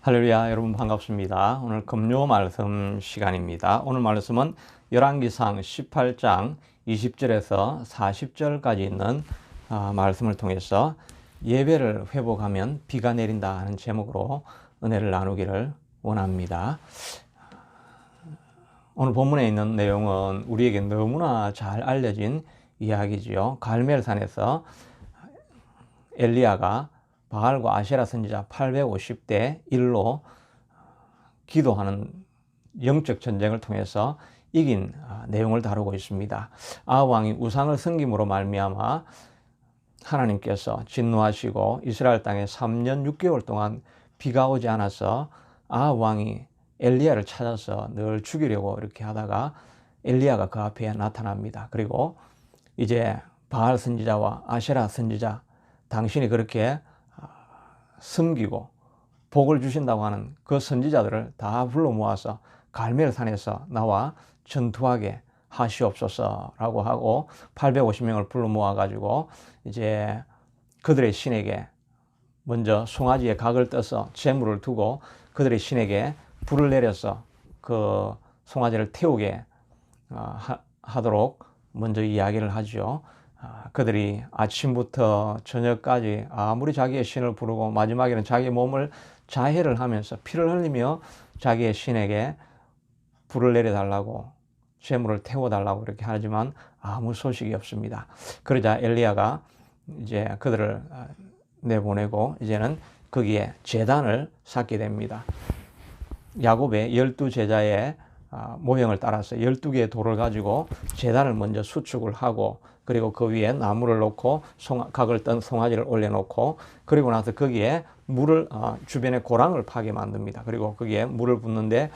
할렐루야, 여러분 반갑습니다. 오늘 금요 말씀 시간입니다. 오늘 말씀은 열왕기상 18장 20절에서 40절까지 있는 말씀을 통해서 예배를 회복하면 비가 내린다 하는 제목으로 은혜를 나누기를 원합니다. 오늘 본문에 있는 내용은 우리에게 너무나 잘 알려진 이야기지요. 갈멜산에서 엘리야가 바알과 아세라 선지자 850대 1로 기도하는 영적 전쟁을 통해서 이긴 내용을 다루고 있습니다. 아합 왕이 우상을 섬김으로 말미암아 하나님께서 진노하시고 이스라엘 땅에 3년 6개월 동안 비가 오지 않아서 아합 왕이 엘리야를 찾아서 늘 죽이려고 이렇게 하다가 엘리야가 그 앞에 나타납니다. 그리고 이제 바알 선지자와 아세라 선지자, 당신이 그렇게 섬기고 복을 주신다고 하는 그 선지자들을 다 불러 모아서 갈멜산에서 나와 전투하게 하시옵소서라고 하고 850명을 불러 모아 가지고 이제 그들의 신에게 먼저 송아지에 각을 떠서 제물을 두고 그들의 신에게 불을 내려서 그 송아지를 태우게 하도록 먼저 이야기를 하죠. 그들이 아침부터 저녁까지 아무리 자기의 신을 부르고 마지막에는 자기 몸을 자해를 하면서 피를 흘리며 자기의 신에게 불을 내려달라고 제물을 태워달라고 이렇게 하지만 아무 소식이 없습니다. 그러자 엘리야가 이제 그들을 내보내고 이제는 거기에 제단을 쌓게 됩니다. 야곱의 12제자의 모형을 따라서 12개의 돌을 가지고 제단을 먼저 수축을 하고 그리고 그 위에 나무를 놓고 각을 뜬 송아지를 올려놓고 그리고 나서 거기에 물을 주변에 고랑을 파게 만듭니다. 그리고 거기에 물을 붓는데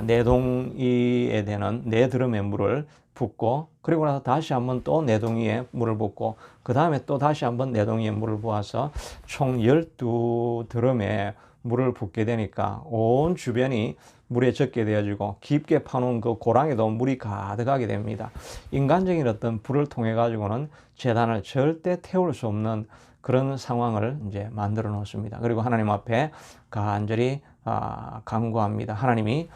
네 동이에 되는 네 드럼의 물을 붓고 그리고 나서 다시 한번 또 네 동이에 물을 붓고 그 다음에 또 다시 한번 네 동이에 물을 부어서 총 12드럼의 물을 붓게 되니까 온 주변이 물에 젖게 되어지고 깊게 파놓은 그 고랑에도 물이 가득하게 됩니다. 인간적인 어떤 불을 통해 가지고는 제단을 절대 태울 수 없는 그런 상황을 이제 만들어 놓습니다. 그리고 하나님 앞에 간절히 간구합니다. 하나님이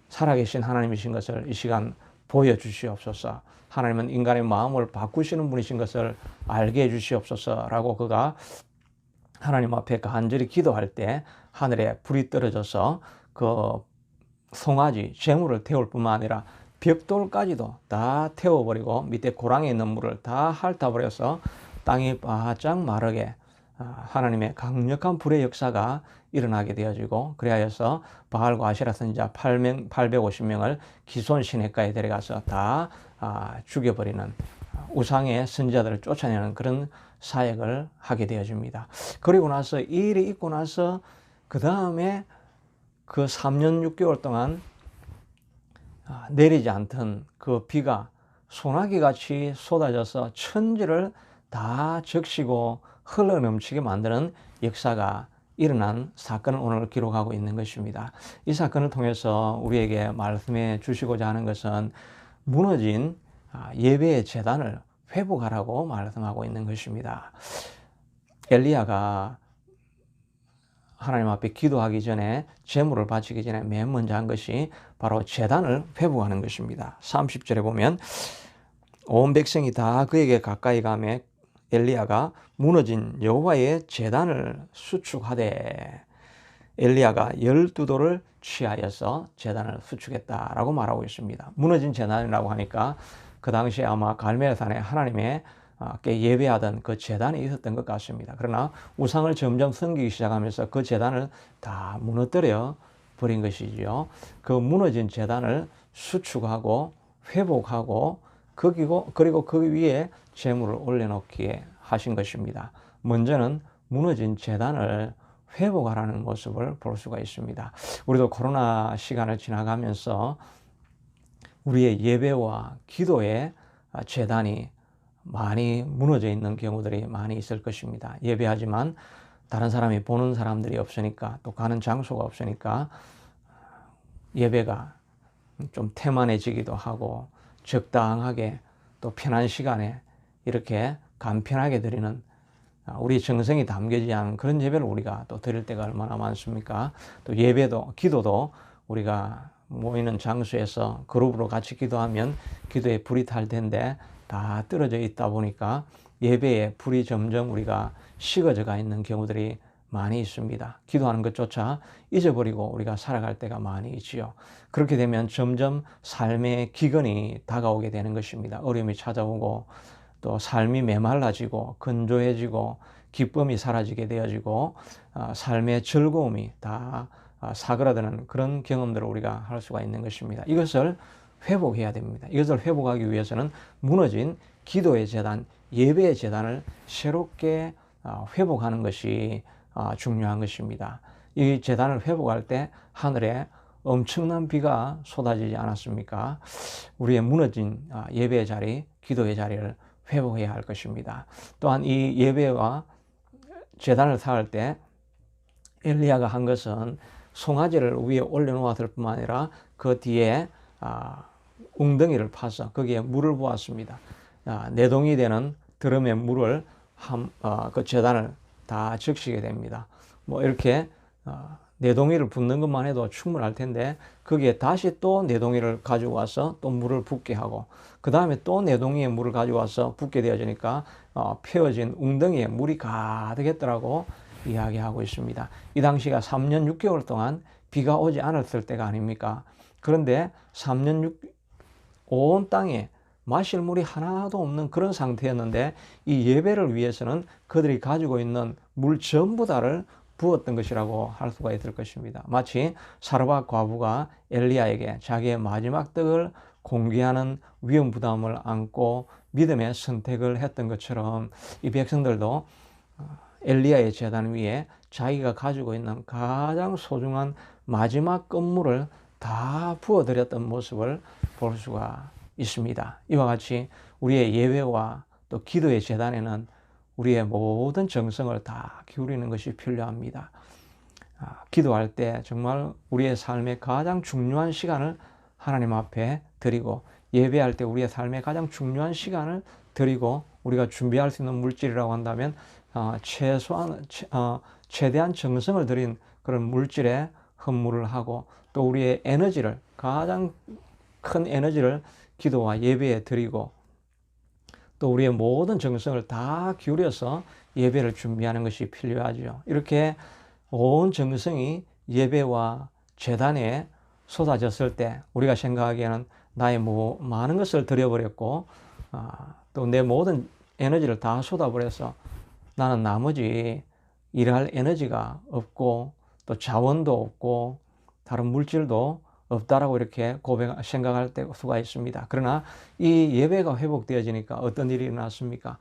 살아계신 하나님이신 것을 이 시간 보여주시옵소서. 하나님은 인간의 마음을 바꾸시는 분이신 것을 알게 해주시옵소서라고 그가 하나님 앞에 간절히 기도할 때 하늘에 불이 떨어져서 그 송아지 제물을 태울 뿐만 아니라 벽돌까지도 다 태워버리고 밑에 고랑에 있는 물을 다 핥아버려서 땅이 바짝 마르게 하나님의 강력한 불의 역사가 일어나게 되어지고 그리하여서 바알과 아세라 선지자 850명을 기손 시내가에 데려가서 다 죽여버리는 우상의 선지자들을 쫓아내는 그런 사역을 하게 되어집니다. 그리고 나서 이 일이 있고 나서 그 다음에 그 3년 6개월 동안 내리지 않던 그 비가 소나기같이 쏟아져서 천지를 다 적시고 흘러넘치게 만드는 역사가 일어난 사건을 오늘 기록하고 있는 것입니다. 이 사건을 통해서 우리에게 말씀해 주시고자 하는 것은 무너진 예배의 제단을 회복하라고 말씀하고 있는 것입니다. 엘리야가 하나님 앞에 기도하기 전에 제물을 바치기 전에 맨 먼저 한 것이 바로 제단을 회복하는 것입니다. 30절에 보면 온 백성이 다 그에게 가까이 가매 엘리야가 무너진 여호와의 제단을 수축하되 엘리야가 12돌을 취하여서 제단을 수축했다라고 말하고 있습니다. 무너진 제단이라고 하니까 그 당시에 아마 갈멜산에 하나님의 예배하던 그 제단이 있었던 것 같습니다. 그러나 우상을 점점 섬기기 시작하면서 그 제단을 다 무너뜨려 버린 것이지요. 그 무너진 제단을 수축하고 회복하고 그리고 그 위에 제물을 올려놓기에 하신 것입니다. 먼저는 무너진 제단을 회복하라는 모습을 볼 수가 있습니다. 우리도 코로나 시간을 지나가면서 우리의 예배와 기도의 제단이 많이 무너져 있는 경우들이 많이 있을 것입니다. 예배하지만 다른 사람이 보는 사람들이 없으니까 또 가는 장소가 없으니까 예배가 좀 태만해지기도 하고 적당하게 또 편한 시간에 이렇게 간편하게 드리는 우리 정성이 담겨지지 않은 그런 예배를 우리가 또 드릴 때가 얼마나 많습니까? 또 예배도, 기도도 우리가 모이는 장소에서 그룹으로 같이 기도하면 기도에 불이 탈 텐데 다 떨어져 있다 보니까 예배에 불이 점점 우리가 식어져 가 있는 경우들이 많이 있습니다. 기도하는 것조차 잊어버리고 우리가 살아갈 때가 많이 있지요. 그렇게 되면 점점 삶의 기근이 다가오게 되는 것입니다. 어려움이 찾아오고 또 삶이 메말라지고 건조해지고 기쁨이 사라지게 되어지고 삶의 즐거움이 다 사그라드는 그런 경험들을 우리가 할 수가 있는 것입니다. 이것을 회복해야 됩니다. 이것을 회복하기 위해서는 무너진 기도의 재단, 예배의 재단을 새롭게 회복하는 것이 중요한 것입니다. 이 재단을 회복할 때 하늘에 엄청난 비가 쏟아지지 않았습니까? 우리의 무너진 예배의 자리, 기도의 자리를 회복해야 할 것입니다. 또한 이 예배와 제단을 쌓을 때 엘리야가 한 것은 송아지를 위에 올려놓았을 뿐만 아니라 그 뒤에 웅덩이를 파서 거기에 물을 부었습니다. 네 동이 되는 드럼의 물을 그 제단을 다 적시게 됩니다. 뭐 이렇게 네 동이를 붓는 것만 해도 충분할 텐데 거기에 다시 또 네 동이를 가지고 와서 또 물을 붓게 하고 그 다음에 또 네 동이의 물을 가지고 와서 붓게 되어지니까 펴어진 웅덩이에 물이 가득했더라고 이야기하고 있습니다. 이 당시가 3년 6개월 동안 비가 오지 않았을 때가 아닙니까? 그런데 3년 온 땅에 마실 물이 하나도 없는 그런 상태였는데 이 예배를 위해서는 그들이 가지고 있는 물 전부 다를 부었던 것이라고 할 수가 있을 것입니다. 마치 사르밧 과부가 엘리야에게 자기의 마지막 떡을 공개하는 위험 부담을 안고 믿음의 선택을 했던 것처럼 이 백성들도 엘리야의 제단 위에 자기가 가지고 있는 가장 소중한 마지막 건물을 다 부어드렸던 모습을 볼 수가 있습니다. 이와 같이 우리의 예배와 또 기도의 제단에는 우리의 모든 정성을 다 기울이는 것이 필요합니다. 기도할 때 정말 우리의 삶의 가장 중요한 시간을 하나님 앞에 드리고 예배할 때 우리의 삶의 가장 중요한 시간을 드리고 우리가 준비할 수 있는 물질이라고 한다면 최대한 정성을 들인 그런 물질에 헌물을 하고 또 우리의 에너지를 가장 큰 에너지를 기도와 예배에 드리고 또 우리의 모든 정성을 다 기울여서 예배를 준비하는 것이 필요하죠. 이렇게 온 정성이 예배와 제단에 쏟아졌을 때 우리가 생각하기에는 나의 많은 것을 들여버렸고 또 내 모든 에너지를 다 쏟아버려서 나는 나머지 일할 에너지가 없고 또 자원도 없고 다른 물질도 없다라고 이렇게 생각할 수가 있습니다. 그러나 이 예배가 회복되어지니까 어떤 일이 일어났습니까?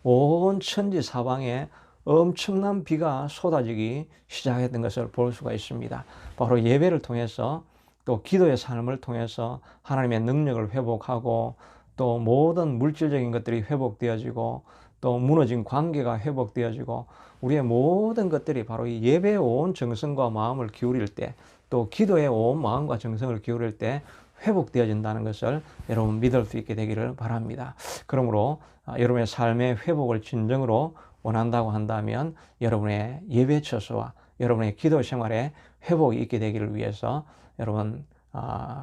온 천지 사방에 엄청난 비가 쏟아지기 시작했던 것을 볼 수가 있습니다. 바로 예배를 통해서 또 기도의 삶을 통해서 하나님의 능력을 회복하고 또 모든 물질적인 것들이 회복되어지고 또 무너진 관계가 회복되어지고 우리의 모든 것들이 바로 이 예배에 온 정성과 마음을 기울일 때 또 기도에 온 마음과 정성을 기울일 때 회복되어진다는 것을 여러분 믿을 수 있게 되기를 바랍니다. 그러므로 여러분의 삶의 회복을 진정으로 원한다고 한다면 여러분의 예배 처소와 여러분의 기도 생활에 회복이 있게 되기를 위해서 여러분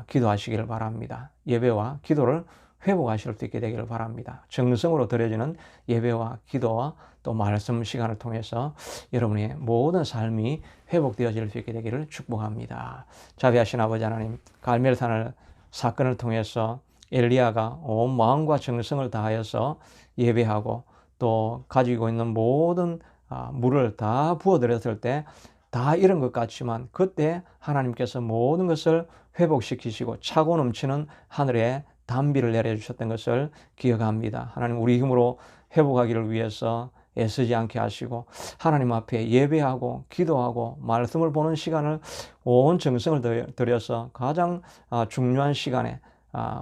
기도하시기를 바랍니다. 예배와 기도를 회복하실 수 있게 되기를 바랍니다. 정성으로 드려지는 예배와 기도와 또 말씀 시간을 통해서 여러분의 모든 삶이 회복되어질 수 있게 되기를 축복합니다. 자비하신 아버지 하나님, 갈멜산을 사건을 통해서 엘리야가 온 마음과 정성을 다하여서 예배하고 또 가지고 있는 모든 물을 다 부어드렸을 때 다 잃은 것 같지만 그때 하나님께서 모든 것을 회복시키시고 차고 넘치는 하늘에 단비를 내려주셨던 것을 기억합니다. 하나님 우리 힘으로 회복하기를 위해서 애쓰지 않게 하시고 하나님 앞에 예배하고 기도하고 말씀을 보는 시간을 온 정성을 들여서 가장 중요한 시간에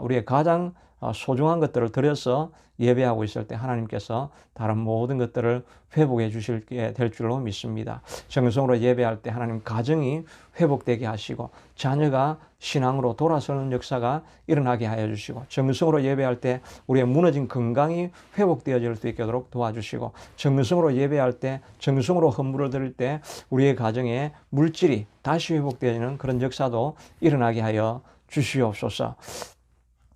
우리의 가장 소중한 것들을 드려서 예배하고 있을 때 하나님께서 다른 모든 것들을 회복해 주실게 될 줄로 믿습니다. 정성으로 예배할 때 하나님 가정이 회복되게 하시고 자녀가 신앙으로 돌아서는 역사가 일어나게 하여 주시고 정성으로 예배할 때 우리의 무너진 건강이 회복되어질 수 있도록 도와주시고 정성으로 예배할 때 정성으로 헌물을 드릴 때 우리의 가정에 물질이 다시 회복되는 그런 역사도 일어나게 하여 주시옵소서.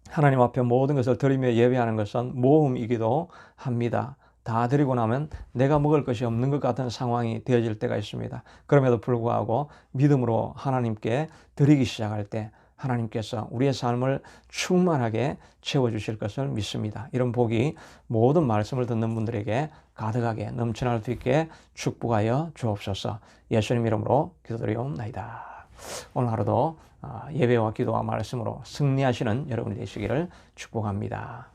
하나님 앞에 모든 것을 드리며 예배하는 것은 모험이기도 합니다. 다 드리고 나면 내가 먹을 것이 없는 것 같은 상황이 되어질 때가 있습니다. 그럼에도 불구하고 믿음으로 하나님께 드리기 시작할 때 하나님께서 우리의 삶을 충만하게 채워주실 것을 믿습니다. 이런 복이 모든 말씀을 듣는 분들에게 가득하게 넘쳐날 수 있게 축복하여 주옵소서. 예수님 이름으로 기도드리옵나이다. 오늘 하루도 예배와 기도와 말씀으로 승리하시는 여러분이 되시기를 축복합니다.